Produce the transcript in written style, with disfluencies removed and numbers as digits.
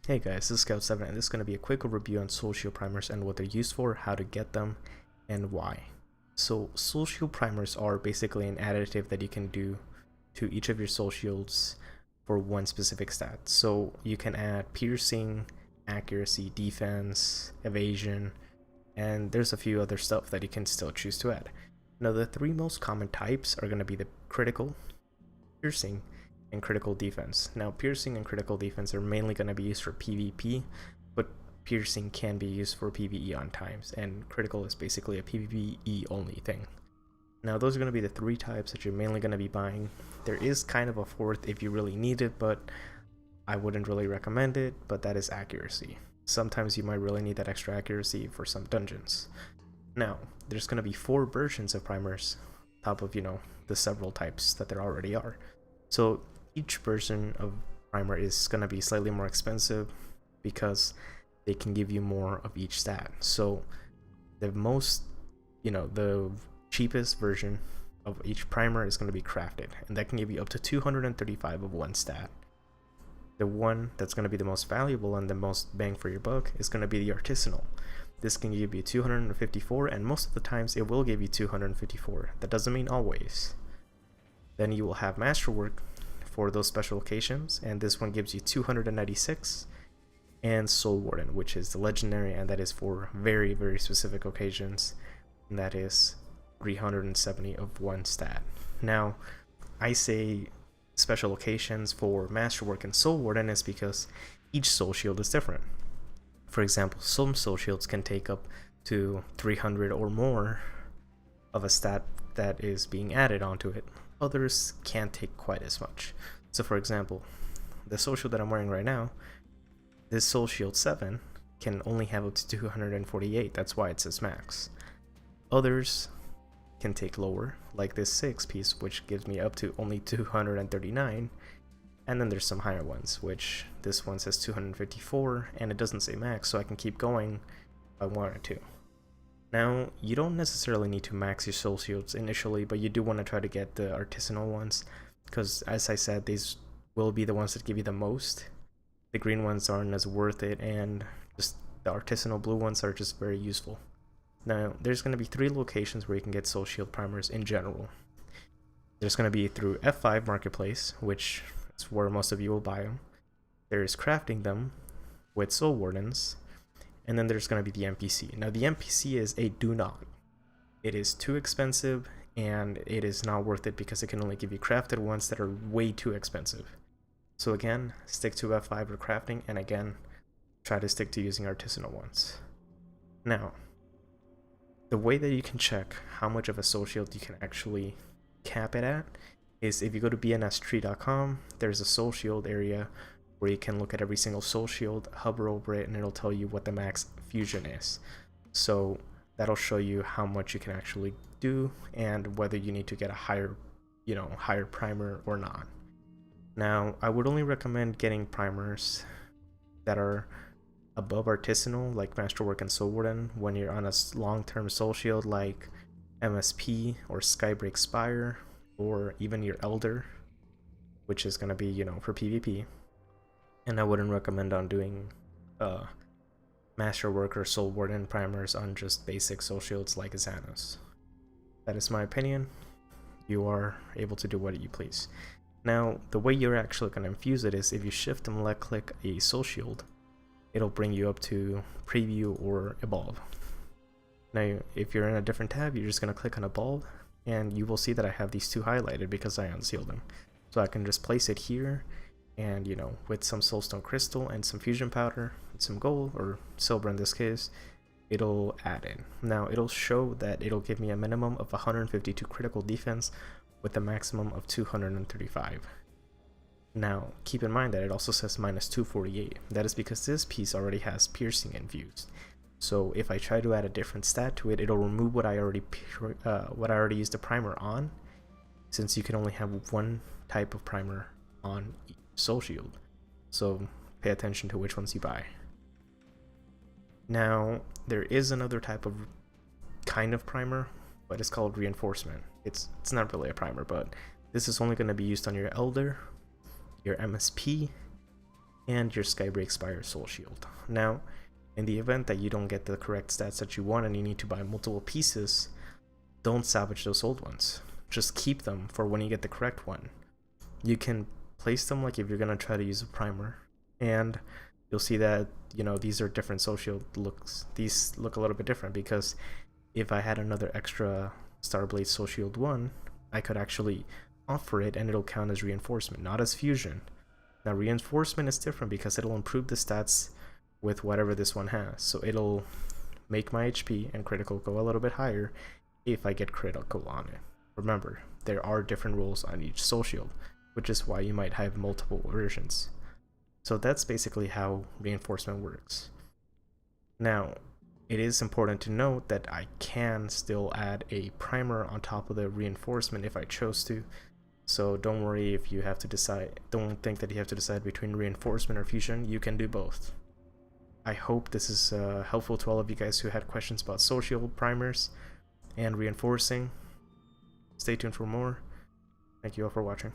Hey guys, this is Scout7 and this is going to be a quick overview on Soulshield Primers and what they're used for, how to get them, and why. So Soulshield Primers are basically an additive that you can do to each of your Soul Shields for one specific stat. So you can add piercing, accuracy, defense, evasion, and there's a few other stuff that you can still choose to add. Now the three most common types are going to be the critical, piercing, and critical defense. Now piercing and critical defense are mainly going to be used for PvP, but piercing can be used for PvE on times, and critical is basically a PvE only thing. Now those are going to be the three types that you're mainly going to be buying. There is kind of a fourth if you really need it, but I wouldn't really recommend it, but that is accuracy. Sometimes you might really need that extra accuracy for some dungeons. Now there's going to be 4 versions of primers on top of, the several types that there already are. So each version of primer is going to be slightly more expensive because they can give you more of each stat. So the most, the cheapest version of each primer is going to be crafted, and that can give you up to 235 of one stat. The one that's going to be the most valuable and the most bang for your buck is going to be the artisanal. This can give you 254, and most of the times it will give you 254. That doesn't mean always. Then you will have masterwork for those special occasions, and this one gives you 296, and Soul Warden, which is the legendary, and that is for very, very specific occasions, and that is 370 of one stat. Now, I say special occasions for masterwork and Soul Warden is because each soul shield is different. For example, some soul shields can take up to 300 or more of a stat that is being added onto it. Others can't take quite as much. So for example, the soul shield that I'm wearing right now, this Soul Shield 7 can only have up to 248, that's why it says max. Others can take lower, like this 6 piece, which gives me up to only 239, and then there's some higher ones, which this one says 254, and it doesn't say max, so I can keep going if I wanted to. Now, you don't necessarily need to max your soul shields initially, but you do want to try to get the artisanal ones, because as I said, these will be the ones that give you the most. The green ones aren't as worth it, and just the artisanal blue ones are just very useful. Now, there's going to be 3 locations where you can get soul shield primers in general. There's going to be through F5 Marketplace, which is where most of you will buy them. There's crafting them with Soul Wardens, and then there's going to be the NPC. Now the NPC is a do not. It is too expensive, and it is not worth it because it can only give you crafted ones that are way too expensive. So again, stick to F5 or crafting, and again, try to stick to using artisanal ones. Now, the way that you can check how much of a soul shield you can actually cap it at is if you go to bnstree.com, there's a soul shield area where you can look at every single soul shield, hover over it, and it'll tell you what the max fusion is. So that'll show you how much you can actually do and whether you need to get a higher primer or not. Now, I would only recommend getting primers that are above artisanal, like Masterwork and Soul Warden, when you're on a long-term soul shield like MSP or Skybreak Spire, or even your Elder, which is going to be, for PvP. And I wouldn't recommend on doing Masterwork or Soul Warden primers on just basic soul shields like Xanos. That is my opinion. You are able to do what you please. Now, the way you're actually going to infuse it is if you shift and left click a soul shield, it'll bring you up to preview or evolve. Now, if you're in a different tab, you're just going to click on evolve, and you will see that I have these 2 highlighted because I unsealed them. So I can just place it here, and with some soulstone crystal and some fusion powder and some gold or silver in this case, it'll add in. Now it'll show that it'll give me a minimum of 152 critical defense with a maximum of 235. Now keep in mind that it also says minus 248. That is because this piece already has piercing infused. So if I try to add a different stat to it, it'll remove what I already used the primer on, since you can only have one type of primer on each soul shield. So pay attention to which ones you buy. Now there is another type of kind of primer, but it's called reinforcement. It's not really a primer, but this is only going to be used on your Elder, your MSP, and your Skybreak Spire Soul Shield. Now, in the event that you don't get the correct stats that you want and you need to buy multiple pieces, don't salvage those old ones. Just keep them for when you get the correct one. You can place them like if you're going to try to use a primer, and you'll see that, you know, these are different Soul Shield looks. These look a little bit different because if I had another extra Starblade Soul Shield 1, I could actually offer it and it'll count as reinforcement, not as fusion. Now reinforcement is different because it'll improve the stats with whatever this one has. So it'll make my HP and critical go a little bit higher if I get critical on it. Remember, there are different rules on each Soul Shield, which is why you might have multiple versions. So that's basically how reinforcement works. Now, it is important to note that I can still add a primer on top of the reinforcement if I chose to. So don't worry if you have to decide, don't think that you have to decide between reinforcement or fusion. You can do both. I hope this is helpful to all of you guys who had questions about Soulshield primers and reinforcing. Stay tuned for more. Thank you all for watching.